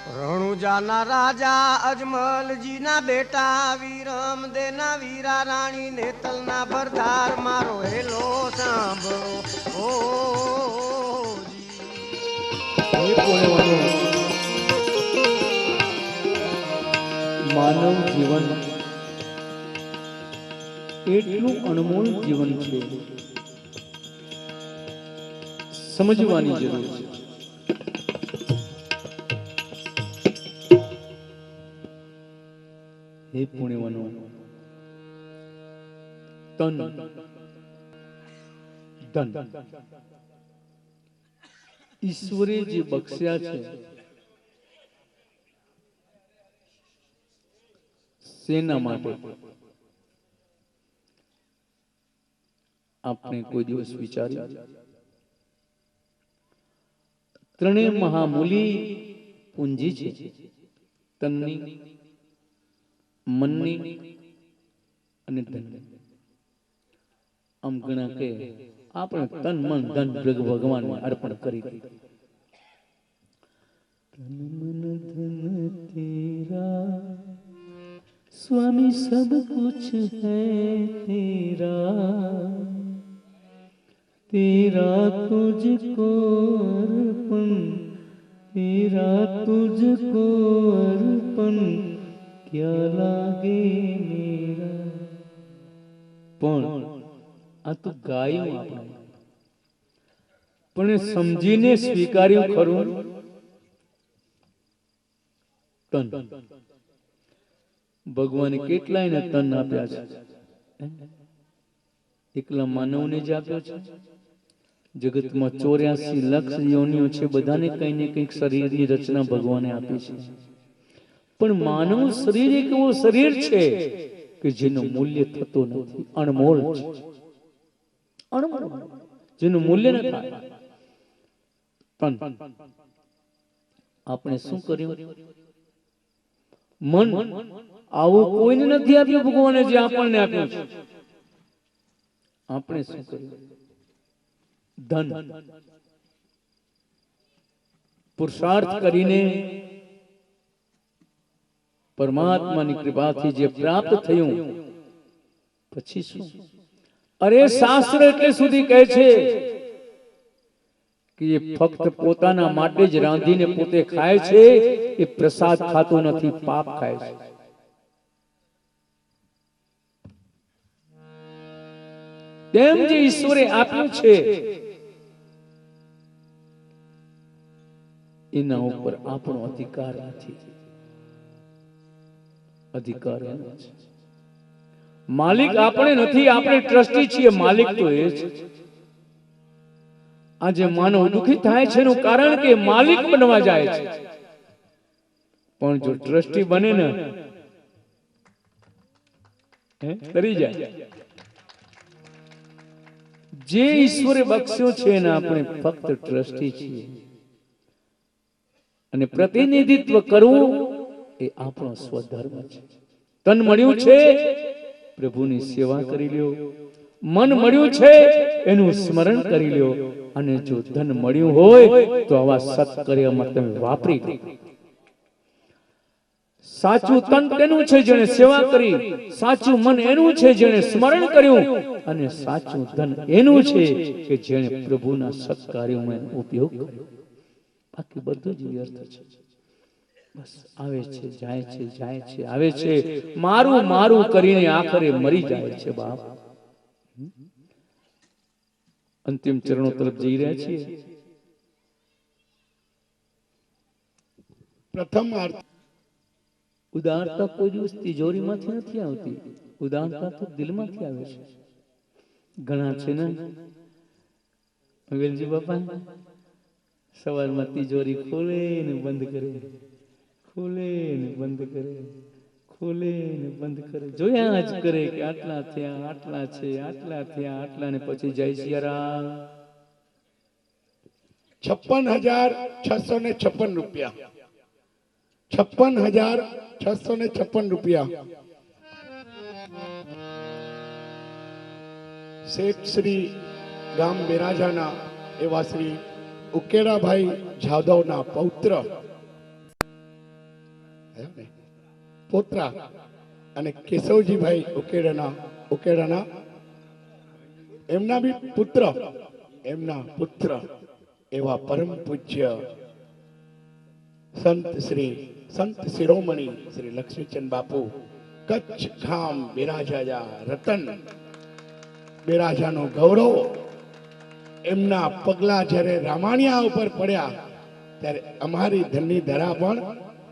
રણુજાના રાજા અજમલજીના બેટા વીરમ દેના વીરા રાણી નેતલના બરદાર મારો હેલો સાંભળો ઓ માનવ જીવન એટલું અનમોલ જીવન છે, સમજવાની જરૂર છે. હે પુણ્યવાનો, તન ધન ઈશ્વરે જે બક્ષ્યા છે, શેના માટે આપણે કોઈ દિવસ વિચાર્યું? ત્રણેય મહામૂલી પૂંજી છે, તનની, મનની અને ધનની. આમ ગણા કે આપણે તન મન ધન ભગવાનને અર્પણ કરી દીધું. તન મન ધન તેરા स्वामी सब कुछ है तेरा, तेरा तुझको अर्पण, तेरा तुझको अर्पण, क्या लागे मेरा. પણ આ તો ગાયું આપણે, પણ સમજીને સ્વીકાર્યું ખરું. તન ભગવાને કેટલાયને તન આપ્યા છે, એકલા માનવને જ આપ્યો છે. જગતમાં 84 લાખ યોનિઓ છે, બધાને કઈ ને કઈક શરીરની રચના ભગવાને આપી છે. પણ માનવ શરીર એક એવો શરીર છે કે જેનું મૂલ્ય થતું નથી, અણમોલ છે, અણમોલ, જેનું મૂલ્ય ન થાય. પણ આપણે શું કર્યું? મન આવું કોઈને નથી આપ્યું ભગવાને, જે આપણને આપ્યું છે. આપણે શું કર્યું? ધન પુરુષાર્થ કરીને પરમાત્માની કૃપાથી જે પ્રાપ્ત થયું, પછી શું? અરે શાસ્ત્ર એટલે સુધી કહે છે કે એ ફક્ત પોતાના માટે જ રાંધીને પોતે ખાય છે, એ પ્રસાદ ખાતો નથી, પાપ ખાય છે. તેમ જે ઈશ્વરે આપ્યું છે એના ઉપર આપણો અધિકાર નથી. અધિકાર એનો છે. માલિક આપણે નથી, આપણે ટ્રસ્ટી છીએ, માલિક તો એ છે. આજે માનવ દુખી થાય છે એનું કારણ કે માલિક બનવા જાય છે. પણ જો ટ્રસ્ટી બને ને, તરી જાય. જે ઈશ્વરે બખ્શ્યો છે એને આપણે ફક્ત ટ્રસ્ટી છીએ, અને પ્રતિનિધિત્વ કરવું એ આપણો સ્વધર્મ છે. તન મળ્યું છે, પ્રભુની સેવા કરી લ્યો. મન મળ્યું છે, એનું સ્મરણ કરી લ્યો. અને જો ધન મળ્યું હોય તો આવા સત્કર્યમાં તમે વાપરી લો. સાચું તન તેનું છે જેણે સેવા કરી, સાચું મન એનું છે જેણે સ્મરણ કર્યું, અને સાચું ધન એનું છે કે જેણે પ્રભુના સત્કાર્યોમાં ઉપયોગ કર્યો. બાકી બધું જ વ્યર્થ છે. બસ આવે છે, જાય છે, જાય છે, આવે છે, મારું મારું કરીને આખરે મરી જાય છે. બાપ, અંતિમ ચરણો તરફ જઈ રહ્યા છીએ. પ્રથમ ઉદારતા કોઈ દિવસ તિજોરીમાંથી નથી આવતી, ઉદારતા તો દિલમાંથી આવે છે. ઘણા છે ને વેલજી બાપા, સવારમાં તિજોરી ખોલે ને બંધ કરે, ખોલે ને બંધ કરે, ખોલે ને બંધ કરે, જોયા જ કરે કે આટલા થયા, આટલા છે, આટલા થયા, આટલા, ને પછી જય સિયારામ. 56,656 રૂપિયા, 56,656 રૂપિયા. શેઠ શ્રી ગામ બેરાજાના એવા શ્રી ઉકેડાભાઈ જાદવના પૌત્ર થયા ને પોતરા અને કેશવજીભાઈ ઉકેડાના એમના બી પુત્ર એમના પુત્ર એવા પરમ પૂજ્ય સંત શિરોમણી શ્રી લક્ષ્મીચંદ બાપુ કચ્છ ગામ બિરાજા રતન બિરાજાનો ગૌરવ એમના પગલા જ્યારે રામાણિયા ઉપર પડ્યા ત્યારે અમારી ધનની ધરા પણ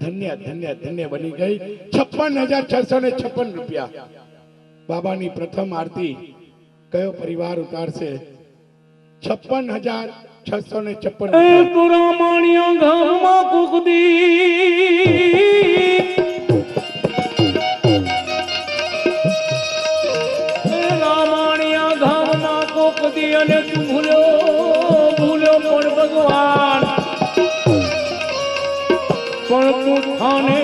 ધન્ય ધન્ય ધન્ય બની ગઈ 56,656 રૂપિયા બાબાની પ્રથમ આરતી કયો પરિવાર ઉતારશે 56,656 એ પુરામણિયા ગામમાં કુકદી રામાણિયા ગામમાં કુકદી અને તું ભૂલ્યો પણ ભગવાન પણ તું થાને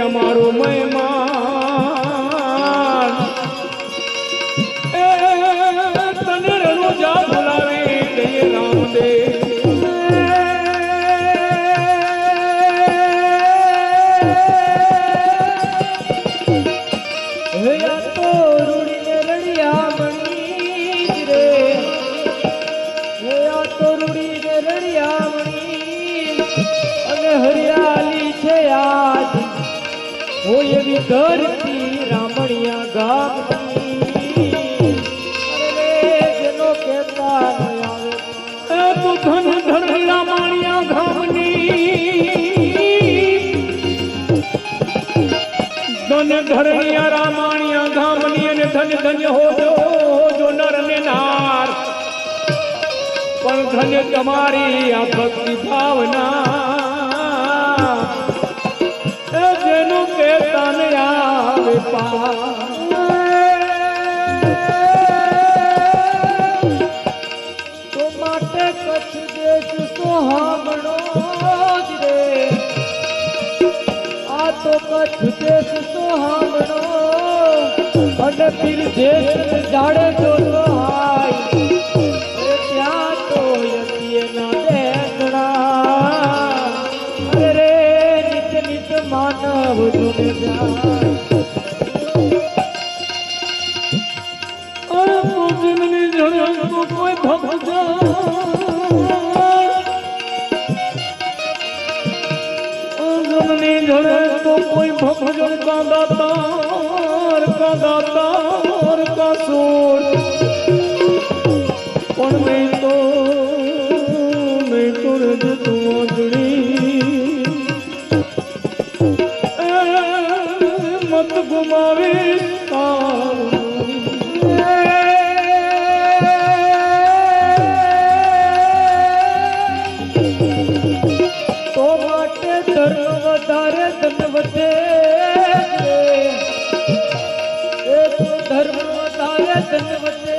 અમારો મહેમાન એ તને રણુજા બોલાવી દઈએ રામદેવ હરિયાલી છે આજ હોય એવી ધરતી રામણિયા ગામની અરે જેનો કહેતા ન આવે તું ધન ધન રામાણિયા ગામની ધન ધરણિયા રામાણિયા ગામની અને ધન ધન્ય જો નર ને નાર પણ ધન્ય તમારી આ ભક્તિ ભાવના જેનું કહેતા ને આવે તો માટે કચ્છ દેશ સોહામણો જ રે આ તો કચ્છ દેશ સોહામણો અને પીર દેશ જાડે જો સહાય ત્યાં તો યતીએ ના દેખણા અરે નિત નિત માનવ તુને જાય કોઈ ભક્ત તો કોઈ ભક્ત કા દાતાર કા સોર પણ મેં તો રજ તું ઓજડી મત ગુમાવી તો માટે ધર્મ વધારે ધન વધે ધર્મ વધારે ધન વધે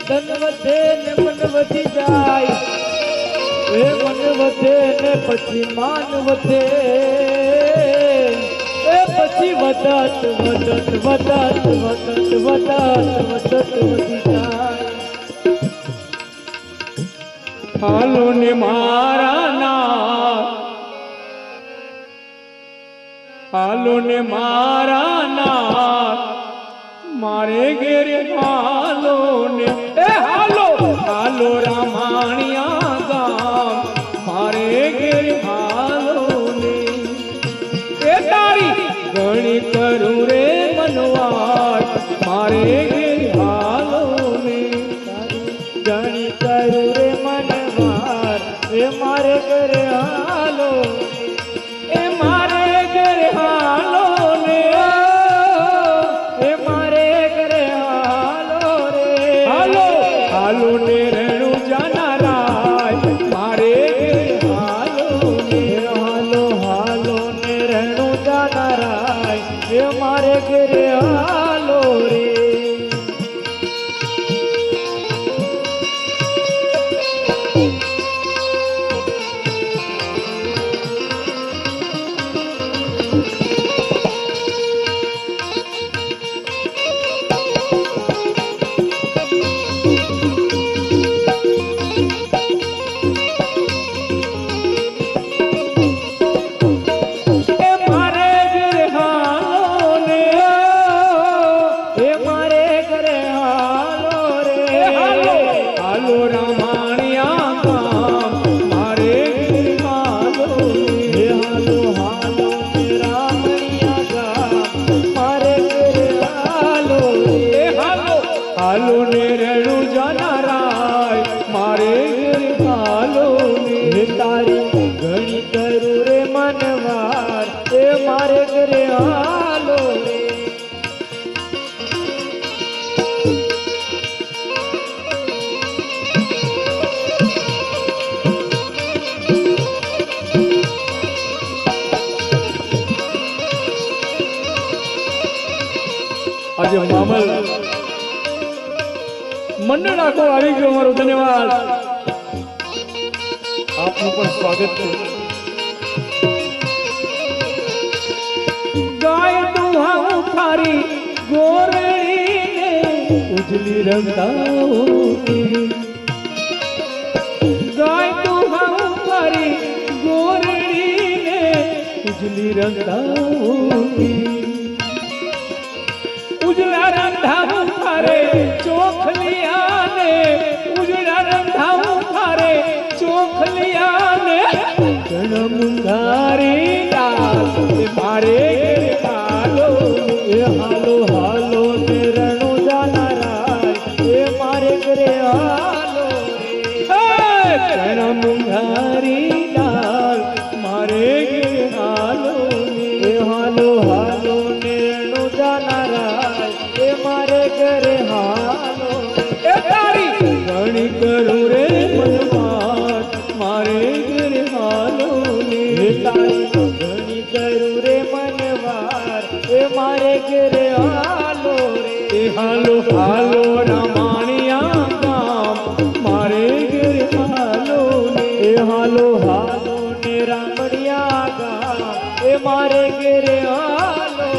ધન વધે ને મન વધી જાય એ મન વધે ને પછી માન વધે એ પછી વધત વધી જાય હાલો ને મારા નાથ હાલો ને મારા નાથ મારે ઘેરે હાલો ને હાલો રામાણિયા ગામ મારે ઘેરે હાલો ને એ તારી ઘણી કરું રે મનવાર મારે ઘેરે હાલો ને ઘણી કરું રે મનવાર એ મારે ઘરે હાલો એ મારે ઘરે હાલો ને એ મારે ઘરે હાલો રે હાલો ને રેણુ જાનારાય મારે ઘરે હાલો ને હાલો ને રેણુ જાનારાય એ મારે ઘરે હાલો રે મારે મન રાખો આવી ગયો મારો ધન્યવાદ આપનું પણ સ્વાગત છે ગાય દુહાઉ થારી ગોરણીને ઉજલી રંગાઉતી ગાય દુહાઉ થારી ગોરણીને ઉજલી રંગાઉતી ઉજળા રંધાવું થારે ચોખલિયાને ઉજળા રંધાવું થારે ચોખલિયાને ઘણા મુંગારી મારે હાલો એ હાલો હાલો ને રણો જાનારાય એ મારે ઘરે હાલો ઘણા મુંગારી લાલ મારે ઘરે હાલો એ હાલો હાલો ને રણો જાનારાય એ મારે ઘરે હાલો એ તારી ઘણી કરું રે મનવાર મારે ઘરે હાલો ને તારી ઘણી કરું રે મનવાર એ મારે ઘરે હાલો રે એ હાલો હાલો રામાણિયા ગામ મારે ઘરે હાલો ને એ હાલો હાલો ને રામણિયા ગામ એ મારે ઘરે હાલો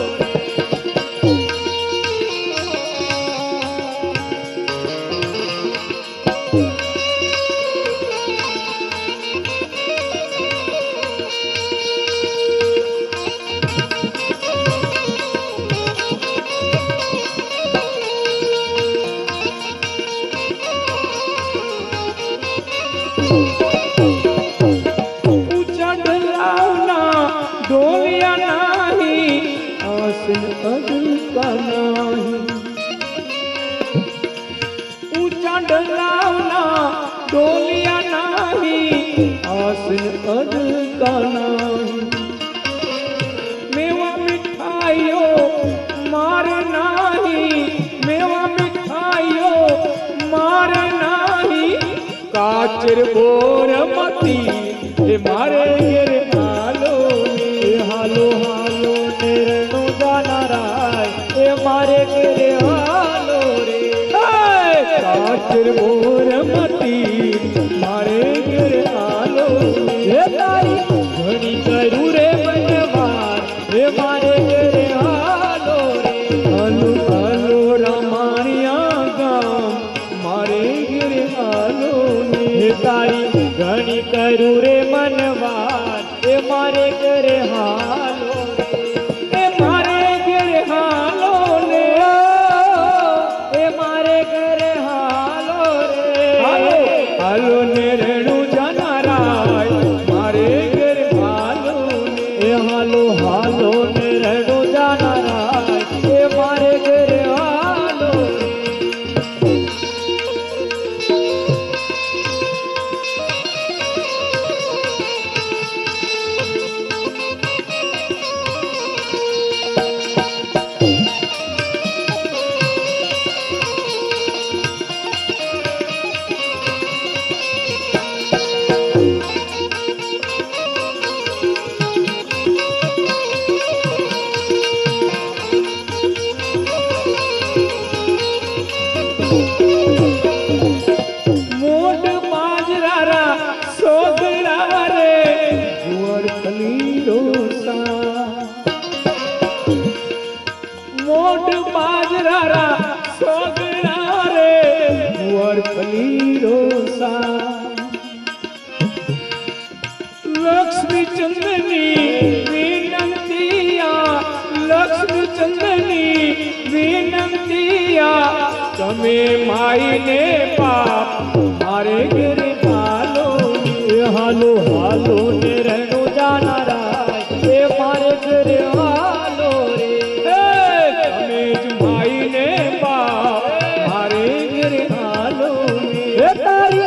ऊंचा डलावना डोलिया नाही आसन अदका नाही मेवा मिठाइयो मार नाही मेवा मिठाइयो मार नाही काचर बोर मती हे मारे गिर हालो हालो हालो निरणु जानाराय ए मारे गिरे हालो रे काचर बोर मती मारे गिरे हालो हे तारी घणी करू रे बनवार हे मारे गिरे हालो रे हालो हालो रामाणिया गाम मारे गिरे हालो हे तारी घणी करू रे मनवार हे मारे गिरे हालो हालो ने रेणु जानाराय मारे घर हालो ए हालो हालो ने रेणु जानाराय ए मारे घर हालो मोट बाजरा सोगरा रे गुवर फलीरो सा लक्ष्मी चंदनी विनंतिया लक्ष्मी चंदनी विनंतिया तमे माई ने पाप मारे गिरे हालो हालो हालो ने रहनो जाना राय ए मारे गिरे हालो रे माई ने बाप मारे गिरे हालो रे तारी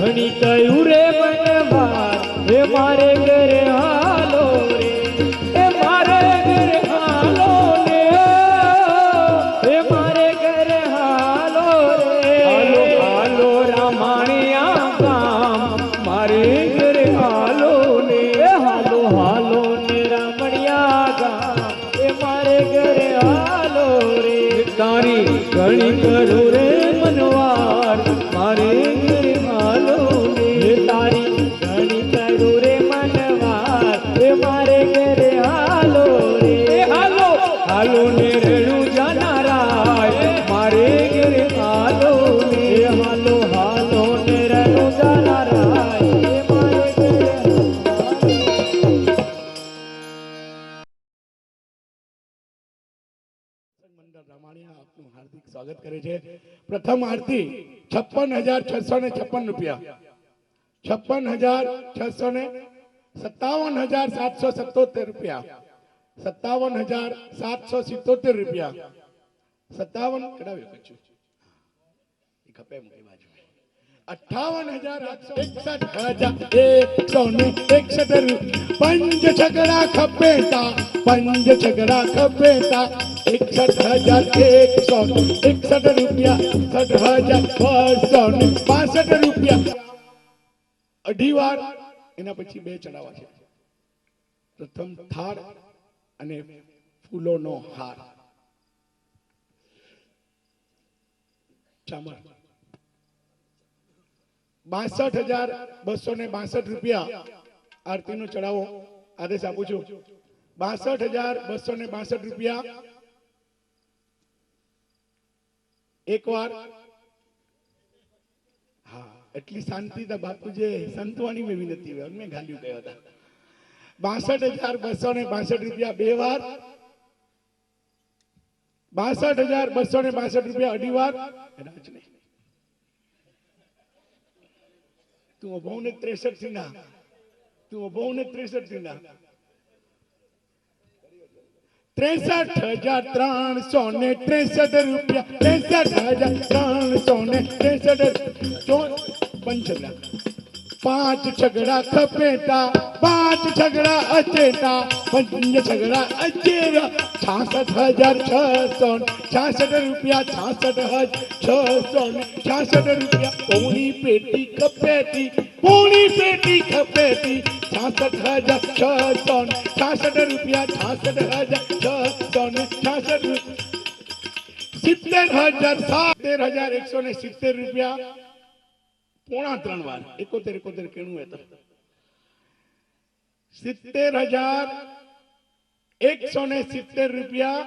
घणी कयू रे मनवार हे मारे गिरे हालो रे हे मारे गिरे हालो रे हे मारे गिरे हालो रे हालो हालो रामाणिया गाम मारे गिरे हालो ने हालो हालो ने रामणिया गाम हे मारे गिरे हालो रे तारी घणी करू रे मनवार મારે ઘરે હાલો રે હાલો હાલો ને રેણુ જાનારાય મારે ઘરે હાલો રે હાલો હાલો ને રેણુ જાનારાય મારે ઘરે મંડળ રામાણીયા આપનું હાર્દિક સ્વાગત કરે છે. પ્રથમ આરતી 56,656 રૂપિયા, 56,657,777 રૂપિયા, 57,777 રૂપિયા, 57 કડાવ્યો કચ્છું એ ખપે મૂકી બાજુ 58,161,161 પંજ છગડા ખપેતા, પંજ છગડા ખપેતા 61,161 રૂપિયા, 60,265 રૂપિયા. અઢી વાર એના પછી બે ચડાવવા છે. પ્રથમ થાળ અને ફૂલોનો હાર. ચામર 62,262 રૂપિયા આરતીનો ચડાવો આદેશ આપું છું. 62,262 રૂપિયા. એક વાર હા એટલી શાંતિ था બાપુજી સંતવાણી में विनती हुई मैं गालियों गया था. 62,262 રૂપિયા બે વાર. 62,262 રૂપિયા અઢી વાર. કદાચ નહીં તું બહુ ને 63 થી ના, તું બહુ ને 63 થી ના. 63,363 રૂપિયા, 63,363 પંચગડા. પાંચ છગડા ખપેતા, પાંચ છગડા અચેતા, પંચ છગડા અચેરા 66,666 રૂપિયા, 66,666 રૂપિયા. પોણી પેટી ખપેતી, પોણી પેટી ખપેતી 66,666 રૂપિયા, 66,666 70,170 રૂપિયા. પોણા ત્રણ વાર 71 કેણું એ તો 70,170 રૂપિયા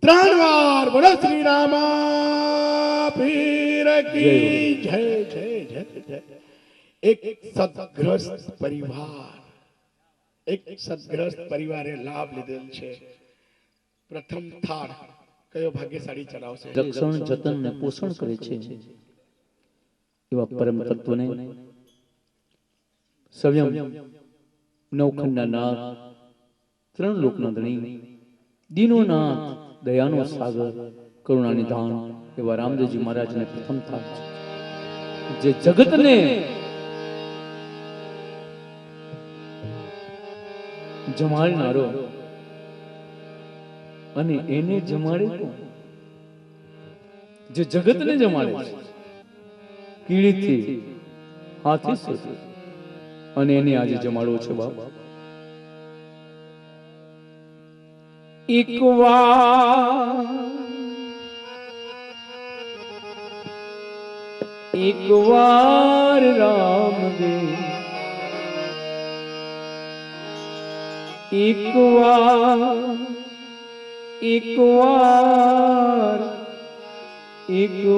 ત્રણ વાર. બોલો શ્રી રામા પીર કી જય જય જય જય. એક સદગ્રસ્ત પરિવાર, એક સદગ્રસ્ત પરિવારે લાભ લીધેલ છે. પ્રથમ થાળ કયો ભાગ્યશાળી ચડાવશે? રક્ષણ જતન ને પોષણ કરે છે એવા પરમ તત્વને સંયમ નવખંડના નાથ, ત્રણ લોકના ધણી, દીનો નાથ, દયાનો સાગર, કરુણા નિધાન એવા રામદેવજી મહારાજને પ્રથમ થાળ જે જગતને જમાડનારો અને એને જમાડે કોણ? જે જગતને જમાડે છે કીડીથી હાથી સુધી, અને એને આજે જમાડવો છે બાપ. એક વાર રામદેવ, એક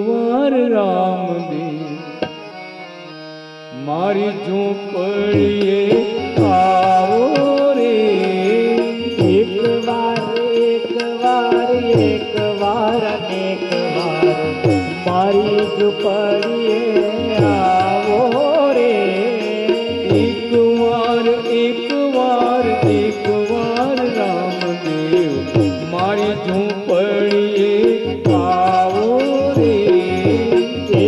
વાર રામદેવ મારી ઝૂંપડીએ આવો રે. એક વાર અનેક વાર મારી ઝૂંપડીએ આવો રે. એક વાર રામદેવ મારી ઝૂંપડીએ આવો રે.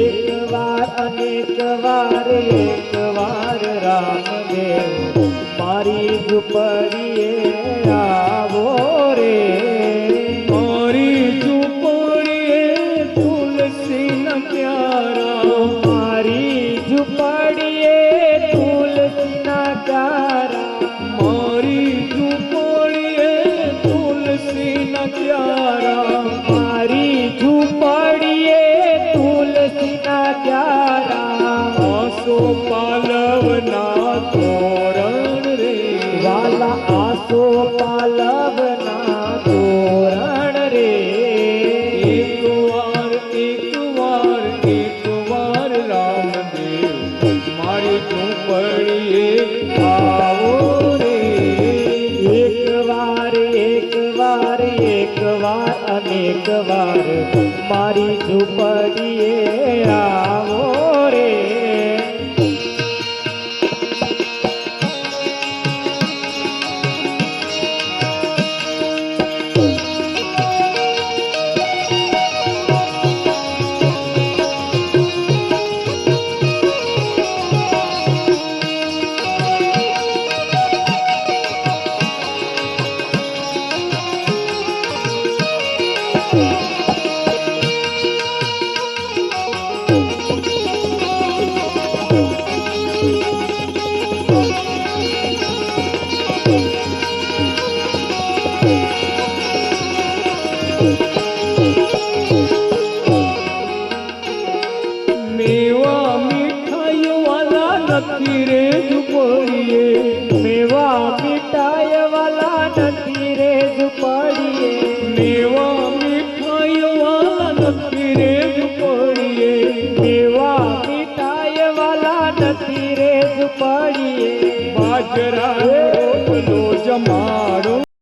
એક વાર અનેક વાર રામદેવ મારી ઝૂંપડીએ આવો રે. મારી ઝૂંપડીએ તુલસીના પ્યારા, મારી ઝૂંપડીએ તુલસીના પ્યારા, મારી ઝૂંપડીએ તુલસીના પ્યારા, મારી ઝૂંપડીએ તુલસીના પ્યારા. આસો પાલવના તોરણ વાલા આસો પાલવના તોરણ રે એકવાર રામદેવ મારી ઝૂંપડીએ આવો રે એકવાર અનેક વાર મારી ઝૂંપડીએ આવો